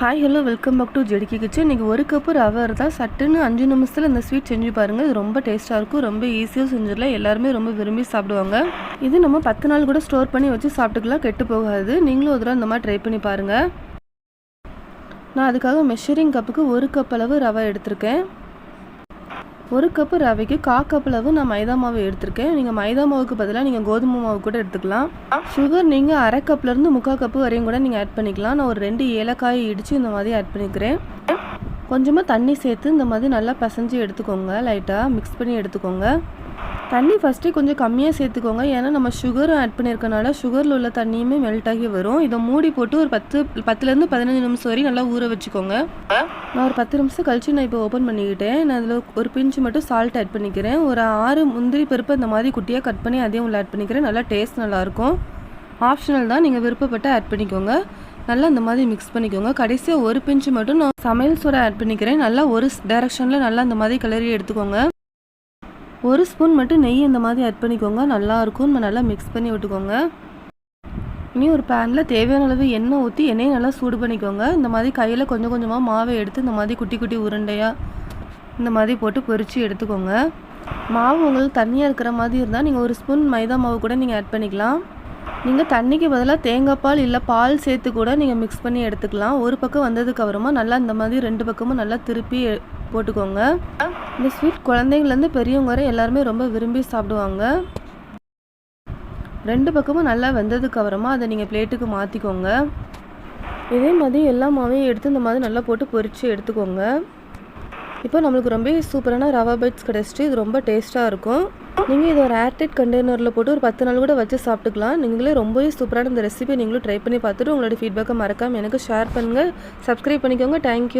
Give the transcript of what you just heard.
Hi hello welcome back to ஜெடிக்கி kitchen. இன்றைக்கி ஒரு கப்பு ரவை இருந்தால் சட்டுன்னு 5 நிமிஷத்தில் இந்த ஸ்வீட் செஞ்சு பாருங்கள். இது ரொம்ப டேஸ்ட்டாக இருக்கும், ரொம்ப ஈஸியாக செஞ்சிடலாம், எல்லாருமே ரொம்ப விரும்பி சாப்பிடுவாங்க. இது நம்ம 10 நாள் கூட ஸ்டோர் பண்ணி வச்சு சாப்பிட்டுக்கலாம், கெட்டு போகாது. நீங்களும் ஒரு தடவை இந்த மாதிரி ட்ரை பண்ணி பாருங்கள். நான் அதுக்காக மெஷரிங் கப்புக்கு 1 கப் அளவு ரவை எடுத்திருக்கேன். 1 கப்பு ரவைக்கு 1/4 கப் அளவு நான் மைதா மாவு எடுத்திருக்கேன். நீங்கள் மைதா மாவுக்கு பதிலாக நீங்கள் கோதுமை மாவு கூட எடுத்துக்கலாம். சுகர் நீங்கள் 1/2 கப்லேருந்து 3/4 கப்பு வரையும் கூட நீங்கள் ஆட் பண்ணிக்கலாம். நான் ஒரு 2 ஏலக்காயை இடித்து இந்த மாதிரி ஆட் பண்ணிக்கிறேன். கொஞ்சமாக தண்ணி சேர்த்து இந்த மாதிரி நல்லா பிசைஞ்சு எடுத்துக்கோங்க. லைட்டாக மிக்ஸ் பண்ணி எடுத்துக்கோங்க. தண்ணி ஃபஸ்ட்டு கொஞ்சம் கம்மியாக சேர்த்துக்கோங்க, ஏன்னா நம்ம சுகரும் ஆட் பண்ணியிருக்கனால சுகரில் உள்ள தண்ணியுமே மெல்ட் ஆகி வரும். இதை மூடி போட்டு ஒரு 10லேருந்து 15 நிமிஷம் வரையும் நல்லா ஊற வச்சுக்கோங்க. நான் ஒரு 10 நிமிஷம் கழிச்சு நான் இப்போ ஓப்பன் பண்ணிக்கிட்டேன். நான் அதில் ஒரு பிஞ்சு மட்டும் சால்ட் ஆட் பண்ணிக்கிறேன். ஒரு 6 முந்திரி பருப்பு இந்த மாதிரி குட்டியாக கட் பண்ணி அதையும் உள்ள ஆட் பண்ணிக்கிறேன். நல்லா டேஸ்ட் நல்லாயிருக்கும். ஆப்ஷனல் தான், நீங்கள் விருப்பப்பட்டு ஆட் பண்ணிக்கோங்க. நல்லா இந்த மாதிரி மிக்ஸ் பண்ணிக்கோங்க. கடைசியாக ஒரு பிஞ்சு மட்டும் நான் சமையல் சோடா ஆட் பண்ணிக்கிறேன். நல்லா ஒரு டைரெக்ஷனில் நல்லா இந்த மாதிரி கிளறி எடுத்துக்கோங்க. 1 ஸ்பூன் மட்டும் நெய் இந்த மாதிரி ஆட் பண்ணிக்கோங்க, நல்லாயிருக்கும். நம்ம நல்லா மிக்ஸ் பண்ணி விட்டுக்கோங்க. இனி ஒரு பேனில் தேவையான அளவு எண்ணெய் ஊற்றி எண்ணெயை நல்லா சூடு பண்ணிக்கோங்க. இந்த மாதிரி கையில் கொஞ்சம் கொஞ்சமாக மாவை எடுத்து இந்த மாதிரி குட்டி குட்டி உருண்டையாக இந்த மாதிரி போட்டு பொரித்து எடுத்துக்கோங்க. மாவு உங்களுக்கு தண்ணியாக இருக்கிற மாதிரி இருந்தால் நீங்கள் 1 ஸ்பூன் மைதா மாவு கூட நீங்கள் ஆட் பண்ணிக்கலாம். நீங்கள் தண்ணிக்கு பதிலாக தேங்காய் பால் இல்லை பால் சேர்த்து கூட நீங்கள் மிக்ஸ் பண்ணி எடுத்துக்கலாம். ஒரு பக்கம் வந்ததுக்கு அப்புறமா நல்லா இந்த மாதிரி 2 பக்கமும் நல்லா திருப்பி போட்டுக்கோங்க. இந்த ஸ்வீட் குழந்தைங்கள்லேருந்து பெரியவங்க வரை எல்லாருமே ரொம்ப விரும்பி சாப்பிடுவாங்க. 2 பக்கமும் நல்லா வெந்ததுக்கு அப்புறமா அதை நீங்கள் பிளேட்டுக்கு மாற்றிக்கோங்க. இதே மாதிரி எல்லா மாவையும் எடுத்து இந்த மாதிரி நல்லா போட்டு பொரித்து எடுத்துக்கோங்க. இப்போ நம்மளுக்கு ரொம்ப சூப்பரான ரவா பைட்ஸ் கிடச்சிட்டு, இது ரொம்ப டேஸ்ட்டாக இருக்கும். நீங்கள் இதை ஒரு ஏர்டைட் கண்டெய்னரில் போட்டு ஒரு 10 நாள் கூட வச்சு சாப்பிட்டுக்கலாம். நீங்களே ரொம்பவே சூப்பரான இந்த ரெசிபி நீங்களும் ட்ரை பண்ணி பார்த்துட்டு உங்களோட ஃபீட்பேக்கை மறக்காமல் எனக்கு ஷேர் பண்ணுங்கள். சப்ஸ்கிரைப் பண்ணிக்கோங்க. தேங்க்யூ.